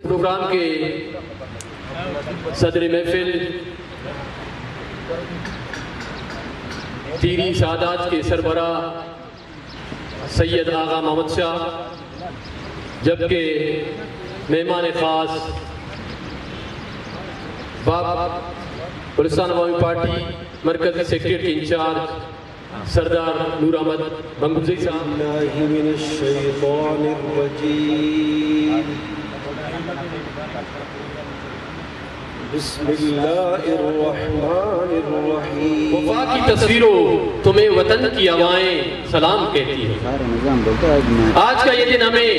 Programme کے صدر محفل تیری سعادات کے سربراہ سید آغا محمد شاہ، جبکہ مہمان خاص باب بلوچستان عوامی پارٹی مرکزی سیکریٹریٹ کے انچارج سردار نور احمد بنگوزئی صاحب۔ اللہ من الشیطان الرجیم، بسم اللہ الرحمن الرحیم۔ وفا کی تصویروں تمہیں وطن کی ہوائیں سلام کہتی ہیں۔ آج کا یہ دن ہمیں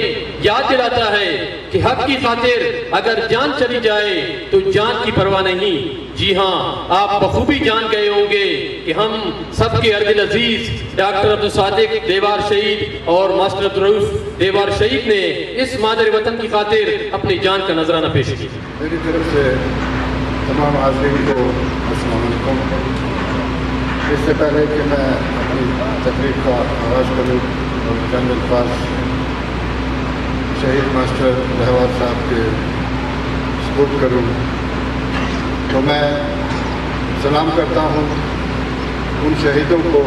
یاد دلاتا ہے کہ حق کی خاطر اگر جان چلی جائے تو جان کی پرواہ نہیں۔ جی ہاں، آپ بخوبی جان گئے ہوں گے کہ ہم سب کے ارد عزیز ڈاکٹر عبدالصادق دیوار شہید اور ماسٹر عبدالرؤف دیوار شہید نے اس مادر وطن کی خاطر اپنی جان کا نذرانہ پیش کیا۔ میری طرف سے تمام حاضرین کو السلام علیکم۔ اس سے پہلے کہ میں اپنی تقریب کا آغاز کروں اور چند الفاظ شہید ماسٹر دیوار صاحب کے سپرد کروں، تو میں سلام کرتا ہوں ان شہیدوں کو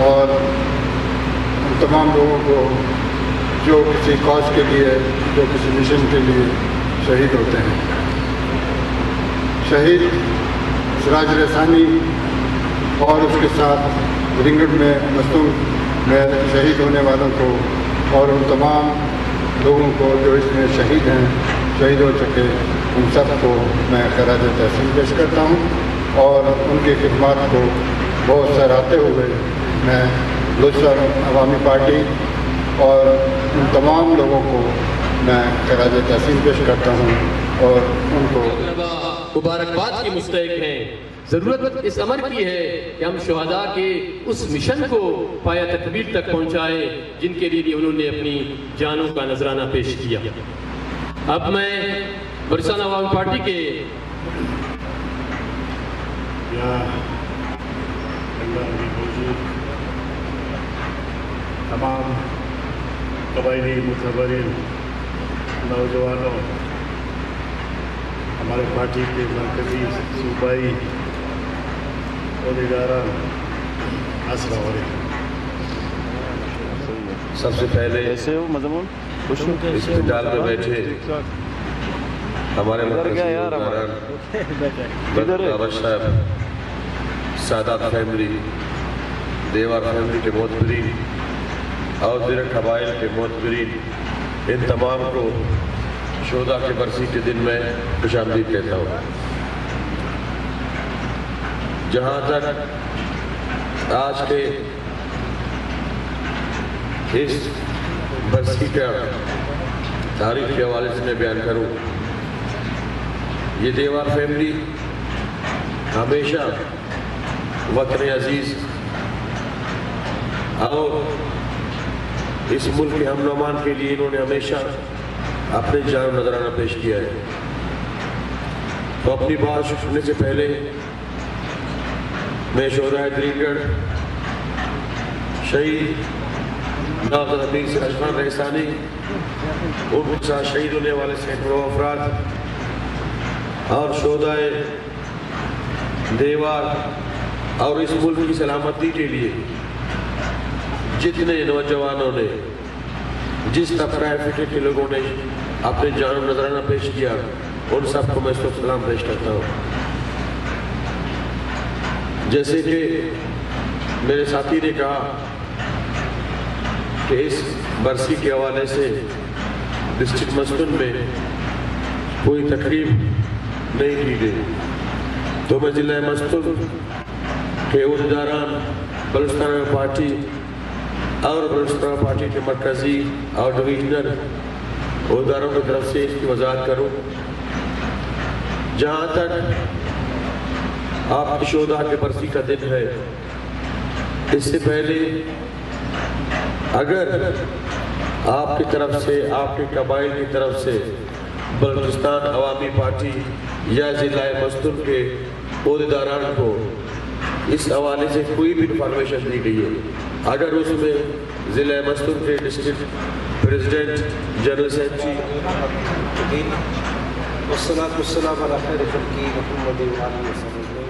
اور ان تمام لوگوں کو جو کسی کاز کے لیے، جو کسی مشن کے لیے شہید ہوتے ہیں۔ شہید سراج رسانی اور اس کے ساتھ رنگڑ میں مصنوع میں شہید ہونے والوں کو اور ان تمام لوگوں کو جو اس میں شہید ہیں، شہید ہو چکے، ان سب کو میں خراج تحسین پیش کرتا ہوں اور ان کی خدمات کو بہت سراہتے ہوئے میں بلوچستان عوامی پارٹی اور ان تمام لوگوں کو میں خراج تحسین پیش کرتا ہوں اور ان کو مبارکباد کی مستحق ہیں۔ ضرورت اس امر کی ہے کہ ہم شہداء کے اس مشن کو پایہ تکمیل تک پہنچائیں جن کے لیے انہوں نے اپنی جانوں کا نذرانہ پیش کیا۔ اب میں بلوچستان عوامی پارٹی کے تمام قبائلی متبرین نوجوانوں، ہمارے پارٹی کے مرکزی صوبائی عہدیداران، السلام علیکم۔ سب سے پہلے اسپتال میں بیٹھے ہمارے مرکزی عہدیداران بابر صاحب، سادات فیملی، دیوار فیملی کے معتبرین اور دیگر قبائل کے معتبرین، ان تمام کو شہداء کے برسی کے دن میں خوش آمدید کہتا ہوں۔ جہاں تک آج کے اس برسی کا تاریخ کے حوالے سے میں بیان کروں، یہ دیوار فیملی ہمیشہ وطن عزیز اور اس ملک کے ہم نوامان کے لیے انہوں نے ہمیشہ اپنے جان نذرانہ پیش کیا ہے۔ تو اپنی بات شروع کرنے سے پہلے میں شہدائے دریگڑ شہید ناظر امیر سراج خان رحسانی، ان کے ساتھ شہید ہونے والے سینکڑوں افراد اور شہدائے دیوار اور اس ملک کی سلامتی کے لیے جتنے نوجوانوں نے، جس طبقہ فکر کے لوگوں نے اپنے جان و نذرانہ پیش کیا، ان سب کو میں اس وقت سلام پیش کرتا ہوں۔ جیسے کہ میرے ساتھی نے کہا کہ اس برسی کے حوالے سے ڈسٹرکٹ مسٹن میں کوئی تقریب نہیں کی گئی، تو میں ضلع مسٹن کے عہدیداران بلوچستان پارٹی اور بلوچستان پارٹی کے مرکزی اور ڈویژنل عہدیداروں کی طرف سے اس کی وضاحت کروں۔ جہاں تک آپ کی شہداء کے برسی کا دن ہے، اس سے پہلے اگر آپ کی طرف سے، آپ کے قبائل کی طرف سے بلوچستان عوامی پارٹی یا ضلع مستن کے عہدیداران کو اس حوالے سے کوئی بھی انفارمیشن دی گئی ہے، اگر اس میں ضلع مستن کے ڈسٹرکٹ پریزیڈنٹ جنرل صاحب جی، والصلاة والسلام على خير خلقه محمد وعلى آله وصحبه